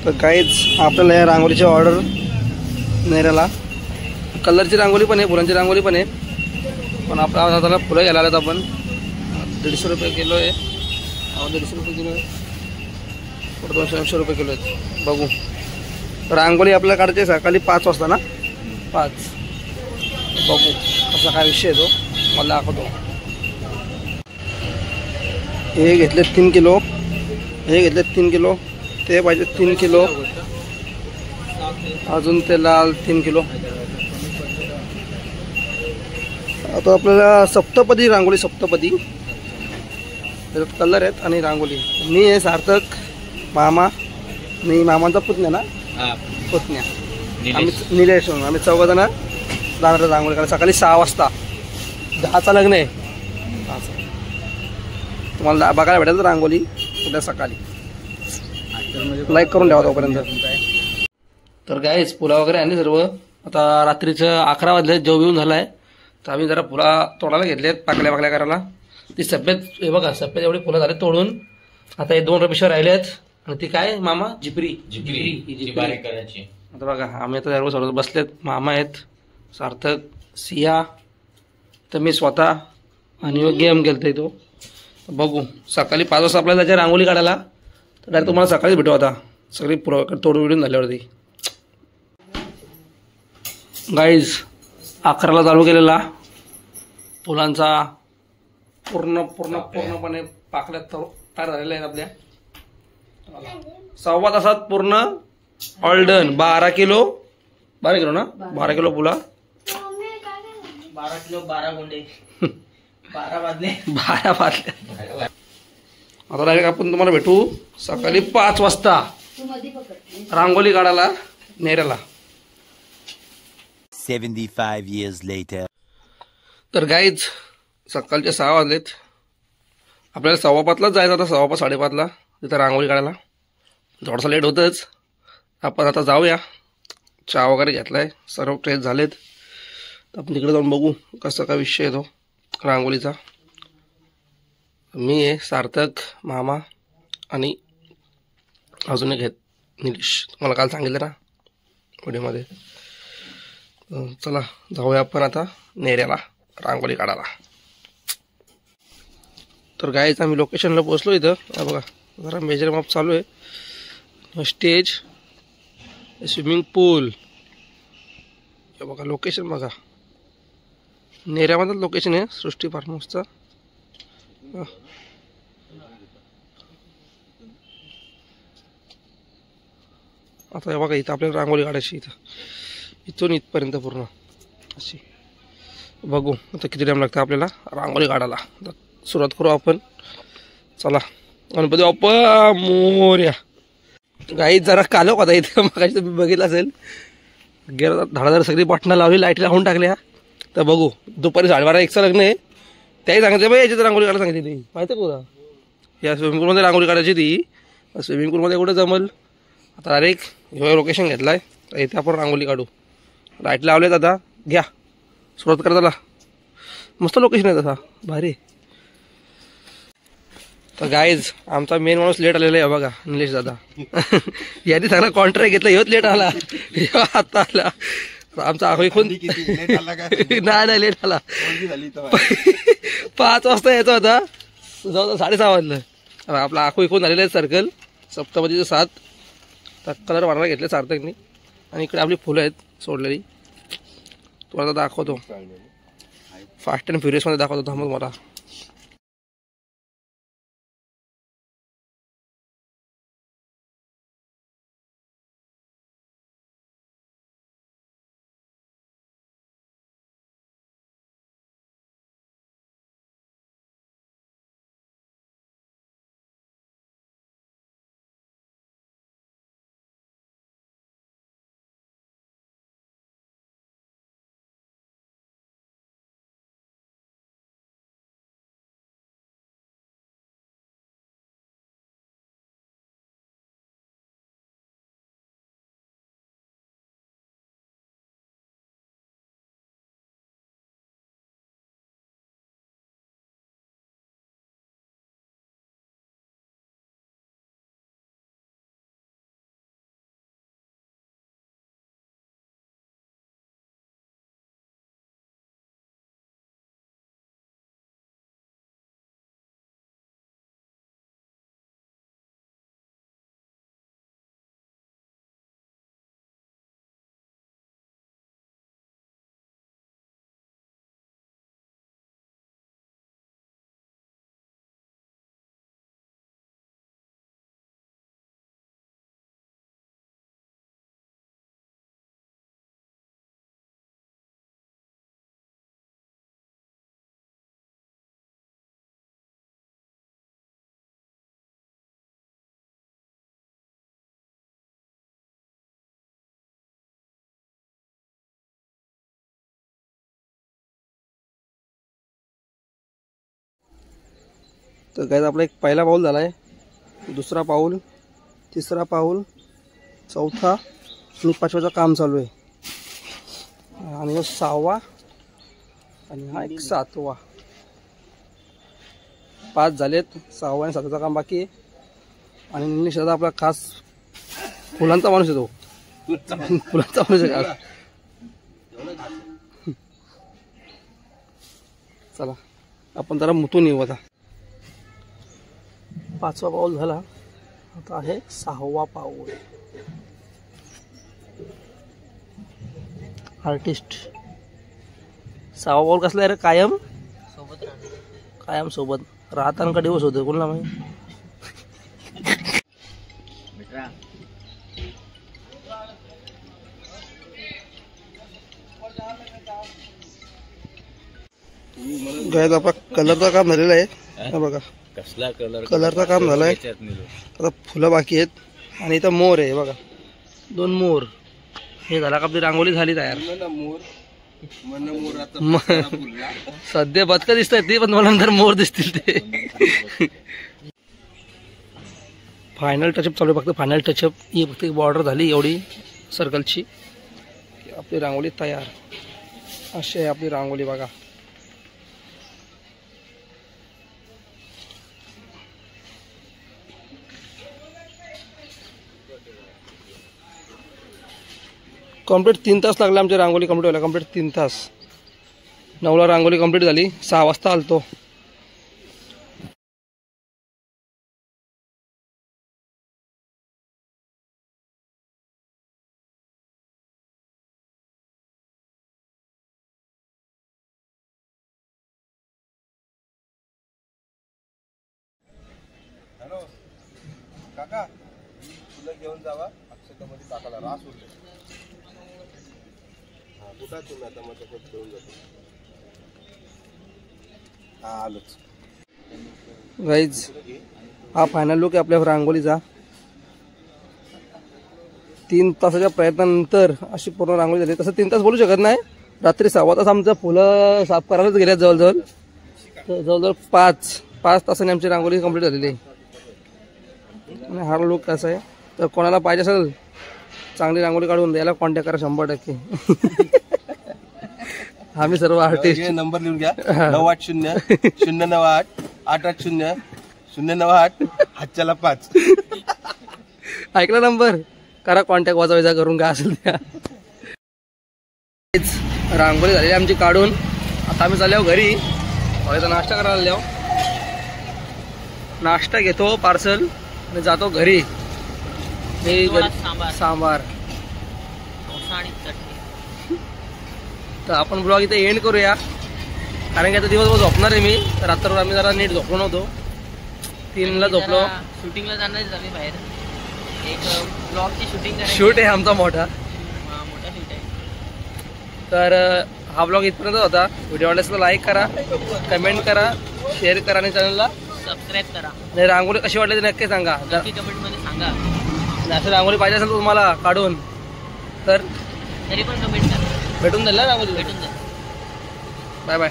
तर काहीच आपल्याला या रांगोळीची ऑर्डर नेराला कलरची रांगोळी पण आहे, फुलांची रांगोळी पण आहे. पण आपल्या हाताला फुलं घ्यायला आलेत आपण. 150 रुपये किलो आहे. 150 रुपये किलो आहे. 280 रुपये किलो आहेत. बघू. रांगोळी आपल्याला काढायची सकाळी 5 वाजता ना, 5. बघू कसा काय विषय आहे तो, मला दाखवतो. हे घेतले 3 किलो, हे घेतले 3 किलो, ते पाहिजे 3 किलो, अजून ते लाल 3 किलो. आता आपल्याला सप्तपदी रांगोळी, सप्तपदी त्याच्यात कलर आहेत आणि रांगोळी. मी आहे सार्थक, मामा, मी मामांचा पुतण्या ना, पुतण्या, आम्ही निलेश, आम्ही 4 जण जाणार रांगोळी काढायला. सकाळी 6 वाजता, 10चा लग्न आहे. तुम्हाला बघायला भेटेल रांगोळी उद्या सकाळी. लाईक करून ठेवा तोपर्यंत. तर गाईज फुला वगैरे आणली सर्व. आता रात्रीचं 11 वाजले, जेव बिवून झालाय. तर आम्ही जरा फुला तोडायला घेतलेत, पाकल्या पाकल्या करायला. ती सफेद, हे बघा सफेद एवढी फुलं झाले तोडून. आता हे 2 पिशव्या राहिले आहेत. आणि ती काय मामा, जिपरी बारीक करायची. आता बघा आम्ही आता सर्व सर्व बसलेत. मामा आहेत, सार्थक, सिया, तर मी स्वतः आणि गेम खेळतोय तो. बघू सकाळी 5 वाजता आपल्याला त्याच्या रांगोळी काढायला. तर डायरेक्ट तुम्हाला सकाळीच भेटू. आता सगळी तोडून विडून झाल्यावरती. गाईज 11ला चालू केलेला फुलांचा पूर्णपणे पाकल्यात तयार झालेल्या आहेत आपल्या. 1.25 तासात पूर्ण ऑल डन. 12 किलो ना, 12 किलो फुला, 12 किलो 12 गुंडे 12 वाजले. आता डायरेक्ट आपण तुम्हाला भेटू सकाळी 5 वाजता रांगोळी काढायला नेऱ्याला. 75 years later. तर गाईज सकाळचे 6 वाजलेत. आपल्याला 5:15लाच जायचं. आता 5:15 5:30ला तिथं रांगोळी काढायला. थोडंसं लेट होतंच. आपण आता जाऊया. चहा वगैरे घेतलाय, सर्व फ्रेश झालेत. आपण तिकडे जाऊन बघू कसा काय विषय आहे तो रांगोळीचा. मी आहे सार्थक, मामा आणि अजून एक आहेत निलेश. तुम्हाला काल सांगितलं ना व्हिडिओमध्ये. चला जाऊया आपण आता नेऱ्याला रांगोळी काढायला. तर गाईच आम्ही लोकेशनला पोहोचलो. इथं बघा जरा मेजर माप चालू आहे. स्टेज, स्विमिंग पूल, हे बघा लोकेशन बघा. नेऱ्यामध्येच लोकेशन आहे सृष्टी फार्म हाऊसचा. आता हे बघा इथं आपल्याला रांगोळी काढायची. इथून इथपर्यंत पूर्ण अशी. बघू आता किती टाइम लागतं आपल्याला रांगोळी काढायला. तर सुरुवात करू आपण. चला गणपती बाप्पा मोरया. गाई जरा कालो का इथे मगाशी तुम्ही बघितलं असेल. गेला धडाधड सगळी बटणं लावली, लाईट लावून टाकल्या. तर बघू दुपारी 12:30-1चं लग्न आहे. त्याही सांगितलं बाई याच्यात रांगोळी काढायला सांगितली. ती माहिती आहे का? या स्विमिंग पूलमध्ये रांगोळी काढायची. ती स्विमिंग पूलमध्ये कुठं जमल. आता डायरेक्ट हे लोकेशन घेतलं आहे. तर इथे आपण रांगोळी काढू. लाईट लावलेत. आता घ्या सुरुवात करा. त्याला मस्त लोकेशन आहे तसा, भारी. तर गाईज आमचा मेन माणूस लेट आलेला आहे बघा, निलेश दादा. यांनी सगळा कॉन्ट्रॅक्ट घेतला, ह्योच लेट आला. आता आला आमचा आखोई खून. नाही लेट आला. 5 वाजता यायचा होता, जवळ 6:30 वाजलं. आपला आखोई खून झालेला आहे. सर्कल सप्तपदीचं 7. तर कलर वाढवायला घेतले सार्थकनी. आणि इकडे आपली फुलं आहेत सोडलेली. तुम्हाला दाखवतो, फास्ट अँड फ्युरियसमध्ये दाखवतो मला. तर काय आपला एक पहिला पाऊल झाला आहे, दुसरा पाऊल, तिसरा पाऊल, चौथा आणि पाचव्याचं काम चालू आहे. आणि हा 6वा आणि हा एक 7वा. 5 झालेत. 6वा आणि 7वाचं काम बाकी आहे. आणि निषेध आपला खास फुलांचा माणूस आहे, तो फुलांचा माणूस आहे खास. चला आपण जरा मुतून येऊ. आता 5वा पाऊल झाला, आता आहे 6वा पाऊल. आर्टिस्ट 6वा पाऊल कसला आहे रे? कायम सोबत राहणार. कायम सोबत राहताना का दिवस होते कोणाला माहिती. मित्रा गायला आपला कलरचं काम झालेलं आहे. हा बघा कसला कलर, कलरचं काम झालंय. आता फुलं बाकी आहेत. आणि इथं मोर आहे बघा, 2 मोर. हे झाला का आपली रांगोळी झाली तयार. सध्या बदका दिसत आहेत ते, पण मला नंतर मोर दिसतील ते. फायनल टचअप चालू आहे, फक्त फायनल टचअप. ही फक्त बॉर्डर झाली एवढी सर्कलची, आपली रांगोळी तयार. अशी आहे आपली रांगोळी बघा. कंप्लीट 3 तास लागले आमची रांगोळी कंप्लीट व्हायला. कंप्लीट 3 तास. 9ला रांगोळी कंप्लीट झाली, 6 वाजता आलतो. काका तुला घेऊन जावा अक्षतामध्ये टाकायला रास उरले. हा कुठं तुम्ही आता मग त्याच्यात घेऊन जातो. हा आलोच गाईज. हा फायनल लुक आहे आपल्या रांगोळीचा. 3 तासाच्या प्रयत्नानंतर अशी पूर्ण रांगोळी झाली. तसं 3 तास बोलू शकत नाही. रात्री 6 तास आमचं फुलं साफ करायलाच गेल्या. जवळजवळ 5 तासांनी आमची रांगोळी कंप्लीट झालेली आहे. आणि हा लुक कसा आहे, तर कोणाला पाहिजे असेल चांगली रांगोळी काढून द्यायला कॉन्टॅक्ट करा 100%. आम्ही सर्व आर्टिस्ट. नंबर लिहून घ्या. 980 098 880 098 5. ऐकला नंबर, करा कॉन्टॅक्ट, वाजा करून काय असेल त्या. रांगोळी झालेली आमची काढून. आता आम्ही चाललो घरी. थोड्याचा नाश्ता करायला आलो. नाश्ता घेतो पार्सल आणि जातो घरी. सांबार आणि चटणी. तर आपण ब्लॉग इथे एंड करूया, कारण की आता दिवसभर झोपणार आहे मी. रात्रभर आम्ही जरा नीट झोपलो नव्हतो. 3ला झोपलो. शूटिंगला जाणारच आम्ही बाहेर. एक ब्लॉगची शूटिंग शूट आहे आमचा मोठा. मोठा शूट आहे. तर हा ब्लॉग इथपर्यंत होता. व्हिडिओ आवडल्यास लाईक करा, कमेंट करा, शेअर करा आणि चॅनलला सबस्क्राईब करा. आणि रांगोळी कशी वाटली ते नक्की सांगा. कमेंटमध्ये सांगा. असं रांगोळी पाहिजे असेल तुम्हाला काढून तर तरी पण कमेंट करा. भेटून जाईल ना रांगोळी. भेटून जाईल. Bye bye.